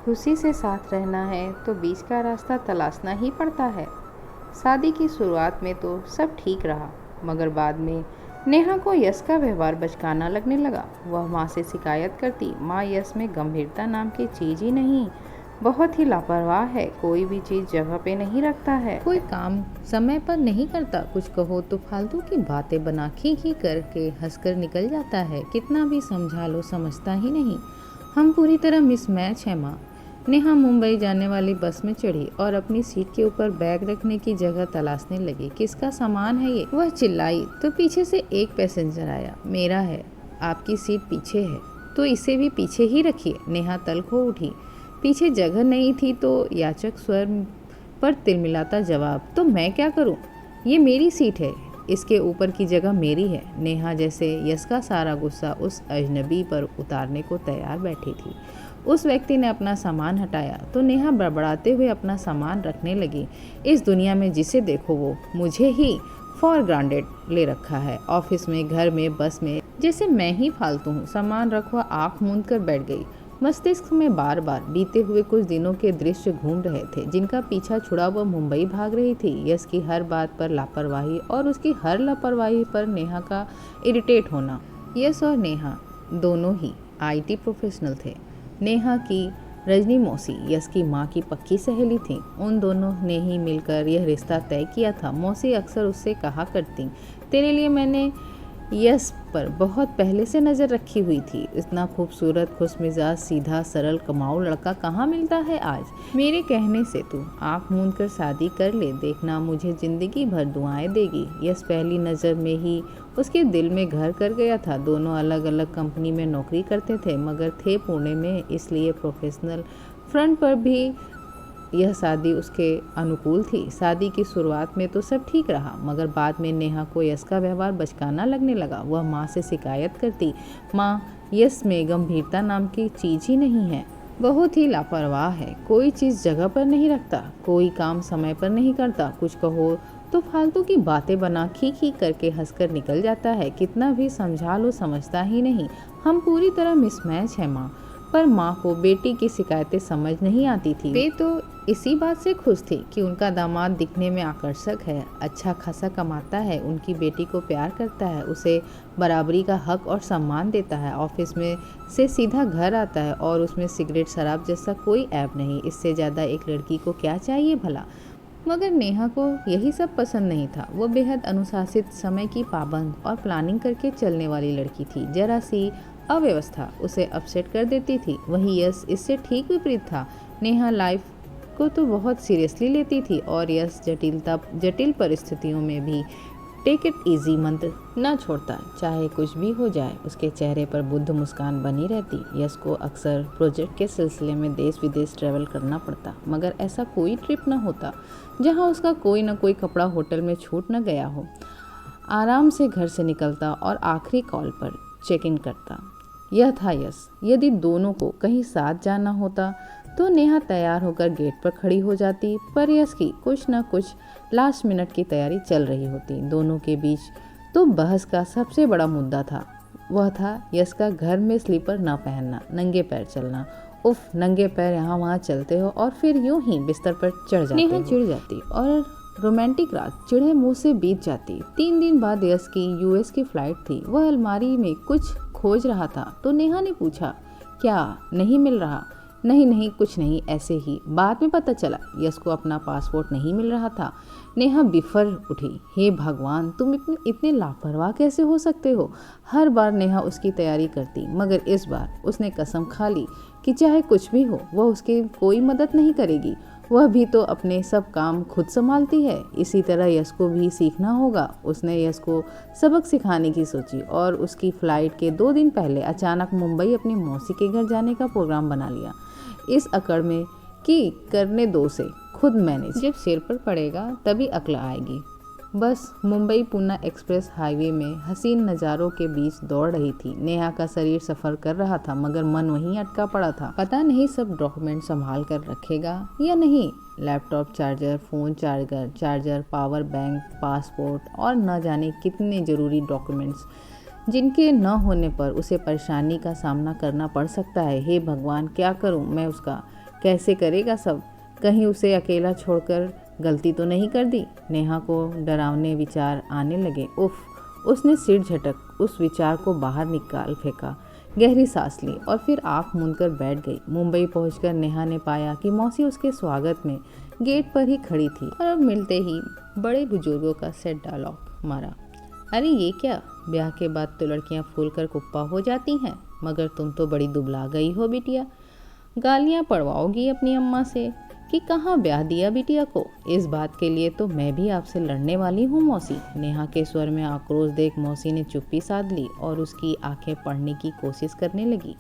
खुशी से साथ रहना है तो बीच का रास्ता तलाशना ही पड़ता है। शादी की शुरुआत में तो सब ठीक रहा, मगर बाद में नेहा को यश का व्यवहार बचकाना लगने लगा। वह माँ से शिकायत करती, माँ यश में गंभीरता नाम की चीज़ ही नहीं, बहुत ही लापरवाह है, कोई भी चीज़ जगह पे नहीं रखता है, कोई काम समय पर नहीं करता, कुछ कहो तो फालतू की बातें बना खी खी करके हंसकर निकल जाता है, कितना भी समझा लो समझता ही नहीं। हम पूरी तरह मिसमैच है माँ। नेहा मुंबई जाने वाली बस में चढ़ी और अपनी सीट के ऊपर बैग रखने की जगह तलाशने लगी। किसका सामान है ये? वह चिल्लाई तो पीछे से एक पैसेंजर आया। मेरा है, आपकी सीट पीछे है तो इसे भी पीछे ही रखिए। नेहा तल्ख हो उठी। पीछे जगह नहीं थी तो याचक स्वर पर तिलमिलाता जवाब, तो मैं क्या करूं? ये मेरी सीट है, इसके ऊपर की जगह मेरी है। नेहा जैसे यश का सारा गुस्सा उस अजनबी पर उतारने को तैयार बैठी थी। उस व्यक्ति ने अपना सामान हटाया तो नेहा बड़बड़ाते हुए अपना सामान रखने लगी। इस दुनिया में जिसे देखो वो मुझे ही फॉर ग्रांटेड ले रखा है, ऑफिस में, घर में, बस में, जैसे मैं ही फालतू हूँ। सामान रखवा आँख मूंद कर बैठ गई। मस्तिष्क में बार बार बीते हुए कुछ दिनों के दृश्य घूम रहे थे, जिनका पीछा छुड़ा वह मुंबई भाग रही थी। यश की हर बात पर लापरवाही और उसकी हर लापरवाही पर नेहा का इरिटेट होना। यश और नेहा दोनों ही आईटी प्रोफेशनल थे। नेहा की रजनी मौसी यश की माँ की पक्की सहेली थी। उन दोनों ने ही मिलकर यह रिश्ता तय किया था। मौसी अक्सर उससे कहा करती, तेरे लिए मैंने यश पर बहुत पहले से नज़र रखी हुई थी। इतना खूबसूरत, खुशमिजाज, सीधा सरल, कमाऊ लड़का कहाँ मिलता है आज। मेरे कहने से तू आँख मूंद कर शादी कर ले, देखना मुझे ज़िंदगी भर दुआएं देगी। यश पहली नज़र में ही उसके दिल में घर कर गया था। दोनों अलग अलग कंपनी में नौकरी करते थे, मगर थे पुणे में, इसलिए प्रोफेशनल फ्रंट पर भी यह शादी उसके अनुकूल थी। शादी की शुरुआत में तो सब ठीक रहा, मगर बाद में नेहा को यश का व्यवहार बचकाना लगने लगा। वह माँ से शिकायत करती, माँ यश में गंभीरता नाम की चीज़ ही नहीं है, बहुत ही लापरवाह है, कोई चीज़ जगह पर नहीं रखता, कोई काम समय पर नहीं करता, कुछ कहो तो फालतू की बातें बना खी खी करके हंसकर निकल जाता है, कितना भी समझा लो समझता ही नहीं। हम पूरी तरह मिसमैच है माँ। पर माँ को बेटी की शिकायतें समझ नहीं आती थी। वे तो इसी बात से खुश थी कि उनका दामाद दिखने में आकर्षक है, अच्छा खासा कमाता है, उनकी बेटी को प्यार करता है, उसे बराबरी का हक और सम्मान देता है, ऑफिस में से सीधा घर आता है और उसमें सिगरेट शराब जैसा कोई ऐब नहीं। इससे ज़्यादा एक लड़की को क्या चाहिए भला। मगर नेहा को यही सब पसंद नहीं था। वो बेहद अनुशासित, समय की पाबंद और प्लानिंग करके चलने वाली लड़की थी। जरा सी अव्यवस्था उसे अपसेट कर देती थी। वही यश इससे ठीक विपरीत था। नेहा लाइफ को तो बहुत सीरियसली लेती थी और यश जटिल परिस्थितियों में भी टेक इट इजी मंत्र न छोड़ता। चाहे कुछ भी हो जाए, उसके चेहरे पर बुद्ध मुस्कान बनी रहती। यश को अक्सर प्रोजेक्ट के सिलसिले में देश विदेश ट्रैवल करना पड़ता, मगर ऐसा कोई ट्रिप न होता जहां उसका कोई न कोई कपड़ा होटल में छूट न गया हो। आराम से घर से निकलता और आखिरी कॉल पर चेक इन करता। यह था यश। यदि दोनों को कहीं साथ जाना होता तो नेहा तैयार होकर गेट पर खड़ी हो जाती, पर यश की कुछ न कुछ लास्ट मिनट की तैयारी चल रही होती। दोनों के बीच तो बहस का सबसे बड़ा मुद्दा था, वह था यश का घर में स्लीपर ना पहनना, नंगे पैर चलना। उफ, नंगे पैर यहाँ वहाँ चलते हो और फिर यूं ही बिस्तर पर चढ़ जाते हो। नेहा चिढ़ जाती और रोमांटिक रात चिढ़े मुंह से बीत जाती। 3 दिन बाद यश की यूएस की फ्लाइट थी। वह अलमारी में कुछ खोज रहा था तो नेहा ने पूछा, क्या नहीं मिल रहा? नहीं नहीं, कुछ नहीं, ऐसे ही। बाद में पता चला यश को अपना पासपोर्ट नहीं मिल रहा था। नेहा बिफर उठी, हे भगवान, तुम इतने लापरवाह कैसे हो सकते हो। हर बार नेहा उसकी तैयारी करती, मगर इस बार उसने कसम खा ली कि चाहे कुछ भी हो वह उसकी कोई मदद नहीं करेगी। वह भी तो अपने सब काम खुद संभालती है। इसी तरह यश को भी सीखना होगा। उसने यश को सबक सिखाने की सोची और उसकी फ़्लाइट के 2 दिन पहले अचानक मुंबई अपनी मौसी के घर जाने का प्रोग्राम बना लिया। इस अकड़ में कि करने दो से खुद मैनेज, जब सिर पर पड़ेगा तभी अक्ल आएगी। बस मुंबई पूना एक्सप्रेस हाईवे में हसीन नज़ारों के बीच दौड़ रही थी। नेहा का शरीर सफ़र कर रहा था, मगर मन वहीं अटका पड़ा था। पता नहीं सब डॉक्यूमेंट संभाल कर रखेगा या नहीं। Laptop charger, phone charger, power bank, passport और न जाने कितने ज़रूरी डॉक्यूमेंट्स जिनके न होने पर उसे परेशानी का सामना करना पड़ सकता है। हे भगवान, क्या करूं मैं उसका? कैसे करेगा सब? कहीं उसे अकेला छोड़कर गलती तो नहीं कर दी? नेहा को डरावने विचार आने लगे। उफ, उसने सिर झटक उस विचार को बाहर निकाल फेंका, गहरी सांस ली और फिर आंख मूंदकर बैठ गई। मुंबई पहुंचकर नेहा ने पाया कि मौसी उसके स्वागत में गेट पर ही खड़ी थी और अब मिलते ही बड़े बुजुर्गों का सेट डायलॉग मारा। अरे ये क्या, ब्याह के बाद तो लड़कियां फूलकर कुप्पा हो जाती हैं, मगर तुम तो बड़ी दुबला गई हो बिटिया। गालियां पड़वाओगी अपनी अम्मा से कि कहाँ ब्याह दिया बिटिया को। इस बात के लिए तो मैं भी आपसे लड़ने वाली हूँ मौसी। नेहा के स्वर में आक्रोश देख मौसी ने चुप्पी साध ली और उसकी आंखें पढ़ने की कोशिश करने लगी।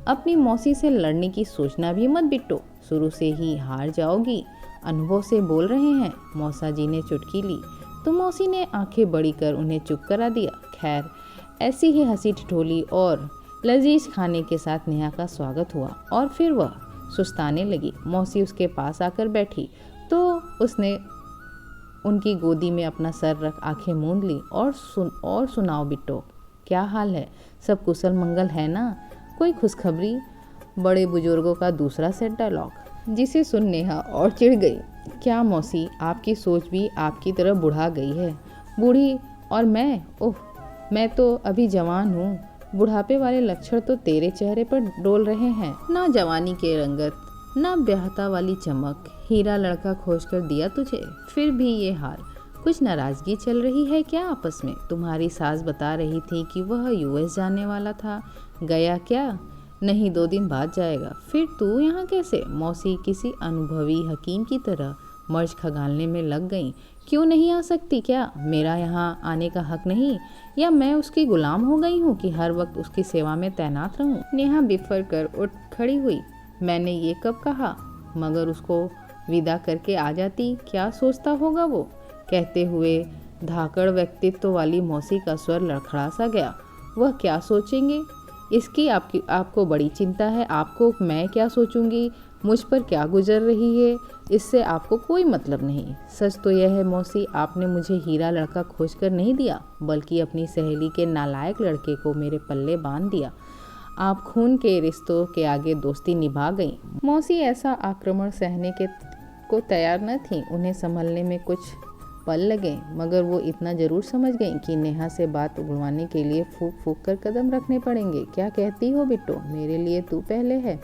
अपनी मौसी से लड़ने की सोचना भी मत बिट्टो, शुरू से ही हार जाओगी। अनुभव से बोल रहे हैं। मौसा जी ने चुटकी ली तो मौसी ने आंखें बड़ी कर उन्हें चुप करा दिया। खैर, ऐसी ही हंसी ठिठोली और लजीज खाने के साथ नेहा का स्वागत हुआ और फिर वह सुस्ताने लगी। मौसी उसके पास आकर बैठी तो उसने उनकी गोदी में अपना सर रख आंखें मूंद ली और सुनाओ बिट्टो, क्या हाल है? सब कुशल मंगल है ना? कोई खुशखबरी? बड़े बुजुर्गों का दूसरा सेट डायलॉग, जिसे सुन नेहा और चिढ़ गई। क्या मौसी, आपकी सोच भी आपकी तरह बुढ़ा गई है? बूढ़ी और मैं? ओह, मैं तो अभी जवान हूँ। बुढ़ापे वाले लक्षण तो तेरे चेहरे पर डोल रहे हैं। ना जवानी के रंगत, ना ब्याहता वाली चमक। हीरा लड़का खोज कर दिया तुझे, फिर भी ये हाल। कुछ नाराजगी चल रही है क्या आपस में? तुम्हारी सास बता रही थी कि वह यूएस जाने वाला था, गया क्या? नहीं, 2 दिन बाद जाएगा। फिर तू यहाँ कैसे? मौसी किसी अनुभवी हकीम की तरह मर्ज खंगालने में लग गई। क्यों नहीं आ सकती क्या? मेरा यहाँ आने का हक नहीं, या मैं उसकी गुलाम हो गई हूँ कि हर वक्त उसकी सेवा में तैनात रहूँ? नेहा बिफर कर उठ खड़ी हुई। मैंने ये कब कहा? मगर उसको विदा करके आ जाती, क्या सोचता होगा वो? कहते हुए धाकड़ व्यक्तित्व वाली मौसी का स्वर लड़खड़ा सा गया। वह क्या सोचेंगे इसकी आपको बड़ी चिंता है। आपको मैं क्या सोचूंगी, मुझ पर क्या गुजर रही है, इससे आपको कोई मतलब नहीं। सच तो यह है मौसी, आपने मुझे हीरा लड़का खोज कर नहीं दिया, बल्कि अपनी सहेली के नालायक लड़के को मेरे पल्ले बांध दिया। आप खून के रिश्तों के आगे दोस्ती निभा गई। मौसी ऐसा आक्रमण सहने को तैयार न थी। उन्हें संभलने में कुछ पल लगे, मगर वो इतना जरूर समझ गई कि नेहा से बात उगलवाने के लिए फूक फूक कर कदम रखने पड़ेंगे। क्या कहती हो बिट्टो, मेरे लिए तू पहले है।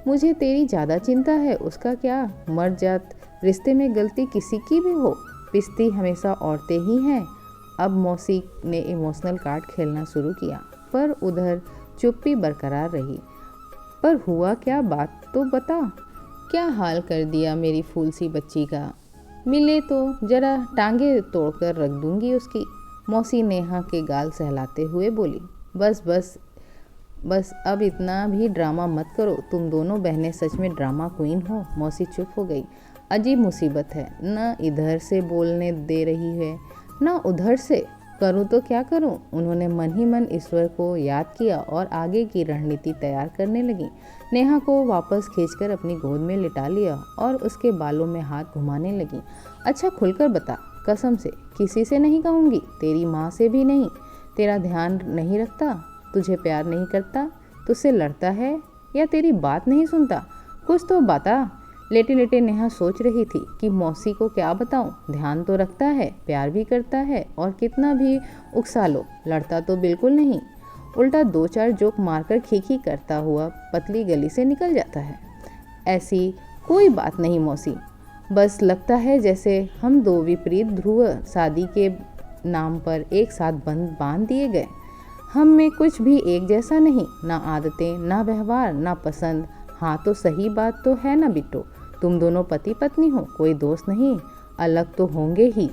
मुझे तेरी ज़्यादा चिंता है। उसका क्या, मर जात रिश्ते में गलती किसी की भी हो, पिसती हमेशा औरतें ही हैं। अब मौसी ने इमोशनल कार्ड खेलना शुरू किया, पर उधर चुप्पी बरकरार रही। पर हुआ क्या, बात तो बता। क्या हाल कर दिया मेरी फूल सी बच्ची का? मिले तो जरा टांगे तोड़कर रख दूंगी उसकी। मौसी नेहा के गाल सहलाते हुए बोली। बस बस बस, अब इतना भी ड्रामा मत करो। तुम दोनों बहनें सच में ड्रामा क्वीन हो। मौसी चुप हो गई। अजीब मुसीबत है, न इधर से बोलने दे रही है न उधर से। करूँ तो क्या करूँ? उन्होंने मन ही मन ईश्वर को याद किया और आगे की रणनीति तैयार करने लगी। नेहा को वापस खींचकर अपनी गोद में लिटा लिया और उसके बालों में हाथ घुमाने लगी। अच्छा, खुलकर बता, कसम से किसी से नहीं कहूँगी, तेरी माँ से भी नहीं। तेरा ध्यान नहीं रखता, तुझे प्यार नहीं करता, तुझसे लड़ता है या तेरी बात नहीं सुनता? कुछ तो बता। लेटे लेटे नेहा सोच रही थी कि मौसी को क्या बताऊं। ध्यान तो रखता है, प्यार भी करता है, और कितना भी उकसा लो लड़ता तो बिल्कुल नहीं। उल्टा 2-4 जोक मारकर खीखी करता हुआ पतली गली से निकल जाता है। ऐसी कोई बात नहीं मौसी, बस लगता है जैसे हम 2 विपरीत ध्रुव शादी के नाम पर एक साथ बांध दिए गए। हम में कुछ भी एक जैसा नहीं, ना आदतें, ना व्यवहार, ना पसंद। हाँ तो सही बात तो है ना बिट्टो, तुम दोनों पति पत्नी हो, कोई दोस्त नहीं, अलग तो होंगे ही।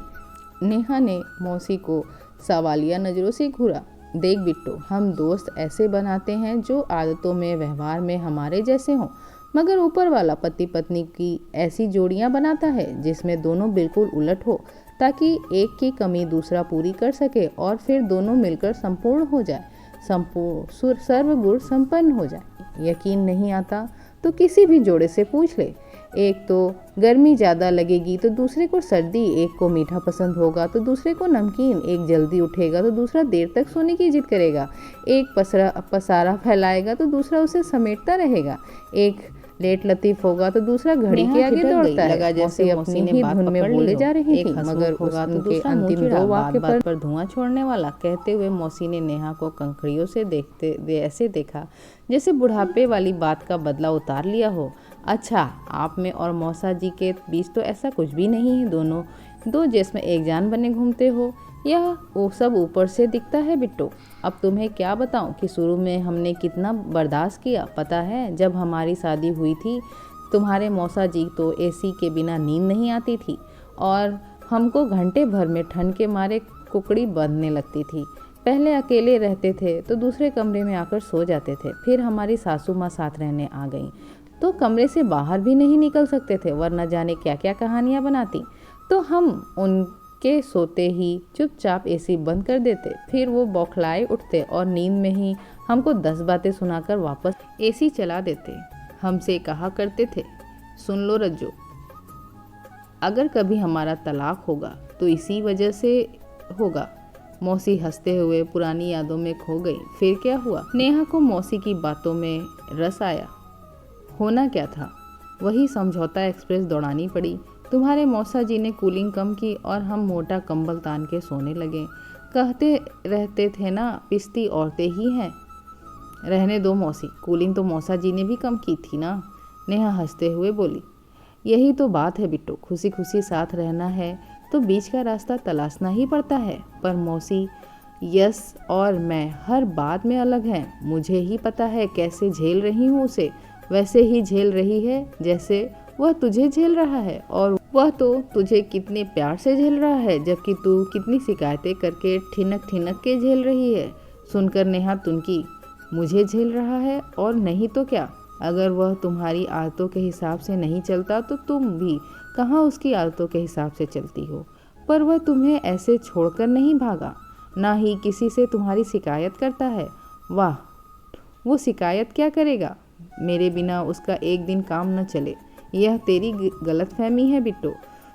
नेहा ने मौसी को सवालिया नज़रों से घूरा। देख बिट्टो, हम दोस्त ऐसे बनाते हैं जो आदतों में, व्यवहार में हमारे जैसे हों, मगर ऊपर वाला पति पत्नी की ऐसी जोड़ियां बनाता है जिसमें दोनों बिल्कुल उलट हो, ताकि एक की कमी दूसरा पूरी कर सके और फिर दोनों मिलकर संपूर्ण हो जाए, सर्वगुण संपन्न हो जाए। यकीन नहीं आता तो किसी भी जोड़े से पूछ ले। एक तो गर्मी ज़्यादा लगेगी तो दूसरे को सर्दी, एक को मीठा पसंद होगा तो दूसरे को नमकीन, एक जल्दी उठेगा तो दूसरा देर तक सोने की जिद करेगा, एक पसारा फैलाएगा तो दूसरा उसे समेटता रहेगा, एक लेट लतीफ़ होगा तो दूसरा घड़ी के आगे दौड़ता है। लगा जैसे अपनी ही धुन में बोले जा रही थी, मगर उनके अंतिम दो वाक्य पर धुआं छोड़ने वाला। कहते हुए मौसी ने नेहा को कंकड़ियों से ऐसे देखा जैसे बुढ़ापे वाली बात का बदला उतार लिया हो। अच्छा, आप में और मौसा जी के बीच तो ऐसा कुछ भी नहीं है, दोनों दो जिसमें एक जान बने घूमते हो, यह वो सब ऊपर से दिखता है बिट्टो। अब तुम्हें क्या बताऊं कि शुरू में हमने कितना बर्दाश्त किया। पता है, जब हमारी शादी हुई थी तुम्हारे मौसा जी तो एसी के बिना नींद नहीं आती थी और हमको घंटे भर में ठंड के मारे कुकड़ी बंधने लगती थी। पहले अकेले रहते थे तो दूसरे कमरे में आकर सो जाते थे, फिर हमारी सासू माँ साथ रहने आ गई तो कमरे से बाहर भी नहीं निकल सकते थे, वरना जाने क्या क्या कहानियाँ बनाती। तो हम उनके सोते ही चुपचाप एसी बंद कर देते, फिर वो बौखलाए उठते और नींद में ही हमको 10 बातें सुनाकर वापस एसी चला देते। हमसे कहा करते थे, सुन लो रज्जो, अगर कभी हमारा तलाक होगा तो इसी वजह से होगा। मौसी हंसते हुए पुरानी यादों में खो गई। फिर क्या हुआ? नेहा को मौसी की बातों में रस आया। होना क्या था, वही समझौता एक्सप्रेस दौड़ानी पड़ी। तुम्हारे मौसा जी ने कूलिंग कम की और हम मोटा कंबल तान के सोने लगे। कहते रहते थे ना, पिस्ती औरतें ही हैं। रहने दो मौसी, कूलिंग तो मौसा जी ने भी कम की थी ना। नेहा हंसते हुए बोली, यही तो बात है बिट्टू, खुशी खुशी साथ रहना है तो बीच का रास्ता तलाशना ही पड़ता है। पर मौसी, यस और मैं हर बात में अलग हैं। मुझे ही पता है कैसे झेल रही हूँ उसे, वैसे ही झेल रही है जैसे वह तुझे झेल रहा है, और वह तो तुझे कितने प्यार से झेल रहा है, जबकि तू कितनी शिकायतें करके ठिनक ठिनक के झेल रही है। सुनकर नेहा तुनकी, मुझे झेल रहा है और नहीं तो क्या। अगर वह तुम्हारी आदतों के हिसाब से नहीं चलता तो तुम भी कहाँ उसकी आदतों के हिसाब से चलती हो। पर वह तुम्हें ऐसे छोड़कर नहीं भागा, ना ही किसी से तुम्हारी शिकायत करता है। वाह, वो शिकायत क्या करेगा, मेरे बिना उसका एक दिन काम न चले। यह तेरी गलतफहमी है बिट्टो।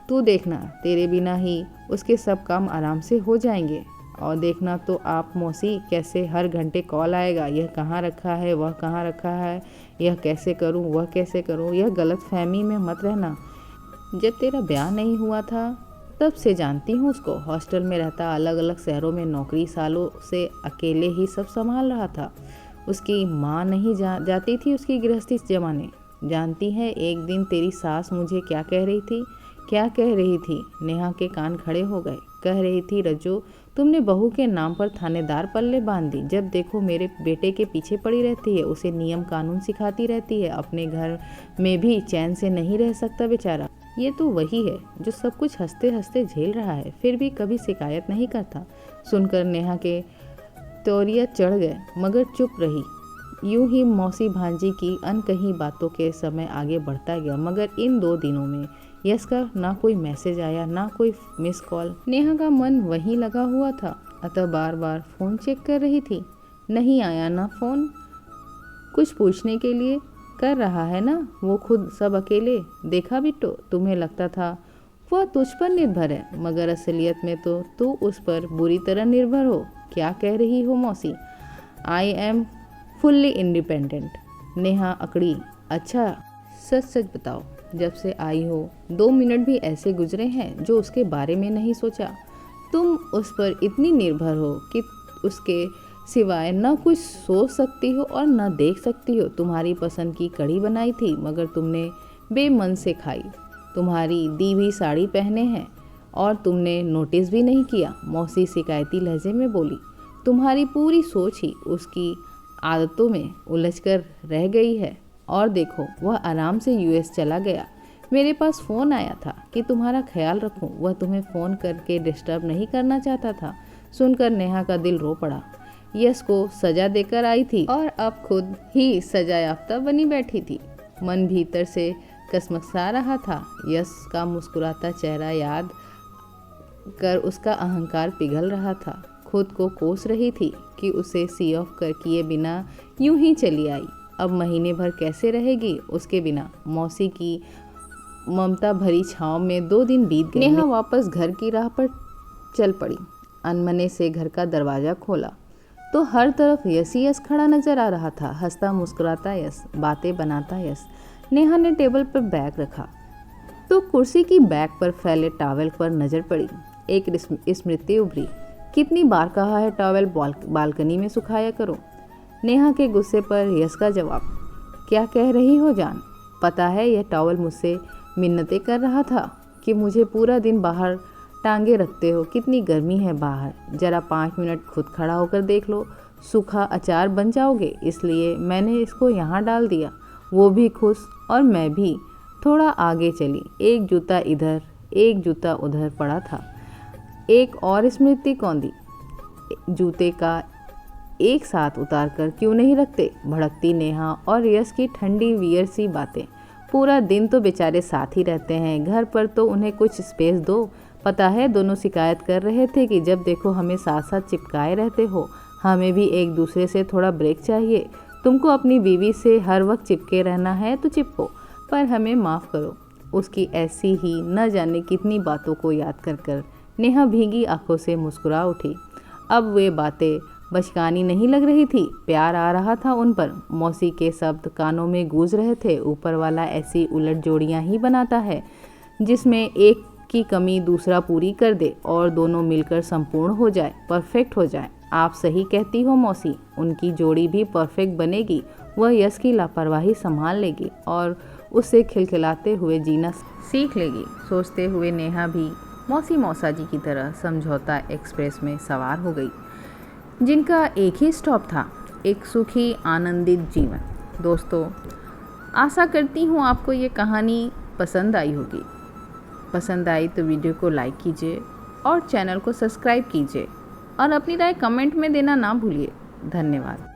तू देखना, तेरे बिना ही उसके सब काम आराम से हो जाएंगे। और देखना तो आप मौसी, कैसे हर घंटे कॉल आएगा, यह कहाँ रखा है, वह कहाँ रखा है, यह कैसे करूँ, वह कैसे करूँ। यह गलतफहमी में मत रहना। जब तेरा ब्याह नहीं हुआ था तब से जानती हूँ उसको। हॉस्टल में रहता, अलग अलग शहरों में नौकरी, सालों से अकेले ही सब संभाल रहा था। उसकी माँ नहीं जाती थी उसकी गृहस्थी जमाने। जानती है एक दिन तेरी सास मुझे क्या कह रही थी? क्या कह रही थी? नेहा के कान खड़े हो गए। कह रही थी, रज्जो, तुमने बहू के नाम पर थानेदार पल्ले बांध दी। जब देखो मेरे बेटे के पीछे पड़ी रहती है, उसे नियम कानून सिखाती रहती है। अपने घर में भी चैन से नहीं रह सकता बेचारा। ये तो वही है जो सब कुछ हंसते हंसते झेल रहा है, फिर भी कभी शिकायत नहीं करता। सुनकर नेहा के तौरिया चढ़ गए, मगर चुप रही। यूं ही मौसी भांजी की अनकही बातों के समय आगे बढ़ता गया। मगर इन 2 दिनों में यश का ना कोई मैसेज आया, ना कोई मिस कॉल। नेहा का मन वहीं लगा हुआ था, अतः बार बार फ़ोन चेक कर रही थी। नहीं आया ना फ़ोन। कुछ पूछने के लिए कर रहा है ना वो खुद सब अकेले। देखा बिट्टो, तुम्हें लगता था वह तुझ पर निर्भर है, मगर असलियत में तो तू उस पर बुरी तरह निर्भर हो। क्या कह रही हो मौसी? I am fully independent. Neha अकड़ी। अच्छा, सच सच बताओ, जब से आई हो 2 मिनट भी ऐसे गुजरे हैं जो उसके बारे में नहीं सोचा? तुम उस पर इतनी निर्भर हो कि उसके सिवाय न कुछ सोच सकती हो और न देख सकती हो। तुम्हारी पसंद की कढ़ी बनाई थी, मगर तुमने बेमन से खाई। तुम्हारी दी हुई साड़ी पहने हैं और तुमने नोटिस भी नहीं किया। मौसी शिकायती लहजे में बोली। तुम्हारी पूरी सोच ही उसकी आदतों में उलझकर रह गई है। और देखो, वह आराम से यूएस चला गया। मेरे पास फ़ोन आया था कि तुम्हारा ख्याल रखूं। वह तुम्हें फ़ोन करके डिस्टर्ब नहीं करना चाहता था। सुनकर नेहा का दिल रो पड़ा। यश को सजा देकर आई थी और अब खुद ही सजा याफ्ता बनी बैठी थी। मन भीतर से कसमसा रहा था। यश का मुस्कुराता चेहरा याद कर उसका अहंकार पिघल रहा था। खुद को कोस रही थी कि उसे सी ऑफ कर किए बिना यूं ही चली आई। अब महीने भर कैसे रहेगी उसके बिना? मौसी की ममता भरी छाँव में 2 दिन बीत गए। नेहा वापस घर की राह पर चल पड़ी। अनमने से घर का दरवाज़ा खोला तो हर तरफ यश ही यश खड़ा नजर आ रहा था। हंसता मुस्कुराता यश, बातें बनाता यश। नेहा ने टेबल पर बैग रखा तो कुर्सी की बैग पर फैले टॉवेल पर नज़र पड़ी। एक स्मृति उभरी, कितनी बार कहा है टॉवेल बालकनी में सुखाया करो। नेहा के गुस्से पर यश का जवाब, क्या कह रही हो जान? पता है यह टॉवेल मुझसे मिन्नतें कर रहा था कि मुझे पूरा दिन बाहर टांगे रखते हो, कितनी गर्मी है बाहर, ज़रा 5 मिनट खुद खड़ा होकर देख लो, सूखा अचार बन जाओगे, इसलिए मैंने इसको यहाँ डाल दिया। वो भी खुश और मैं भी। थोड़ा आगे चली, एक जूता इधर एक जूता उधर पड़ा था। एक और स्मृति कौंदी, जूते का एक साथ उतार कर क्यों नहीं रखते? भड़कती नेहा और यश की ठंडी वियर सी बातें। पूरा दिन तो बेचारे साथ ही रहते हैं, घर पर तो उन्हें कुछ स्पेस दो। पता है दोनों शिकायत कर रहे थे कि जब देखो हमें साथ साथ चिपकाए रहते हो, हमें भी एक दूसरे से थोड़ा ब्रेक चाहिए। तुमको अपनी बीवी से हर वक्त चिपके रहना है तो चिपको, पर हमें माफ़ करो। उसकी ऐसी ही न जाने कितनी बातों को याद कर कर नेहा भीगी आंखों से मुस्कुरा उठी। अब वे बातें बचकानी नहीं लग रही थी, प्यार आ रहा था उन पर। मौसी के शब्द कानों में गूंज रहे थे, ऊपर वाला ऐसी उलट जोड़ियां ही बनाता है जिसमें एक की कमी दूसरा पूरी कर दे और दोनों मिलकर संपूर्ण हो जाए, परफेक्ट हो जाए। आप सही कहती हो मौसी, उनकी जोड़ी भी परफेक्ट बनेगी। वह यश की लापरवाही संभाल लेगी और उससे खिलखिलाते हुए जीना सीख लेगी। सोचते हुए नेहा भी मौसी मौसा जी की तरह समझौता एक्सप्रेस में सवार हो गई, जिनका एक ही स्टॉप था, एक सुखी आनंदित जीवन। दोस्तों, आशा करती हूँ आपको ये कहानी पसंद आई होगी। पसंद आई तो वीडियो को लाइक कीजिए और चैनल को सब्सक्राइब कीजिए और अपनी राय कमेंट में देना ना भूलिए। धन्यवाद।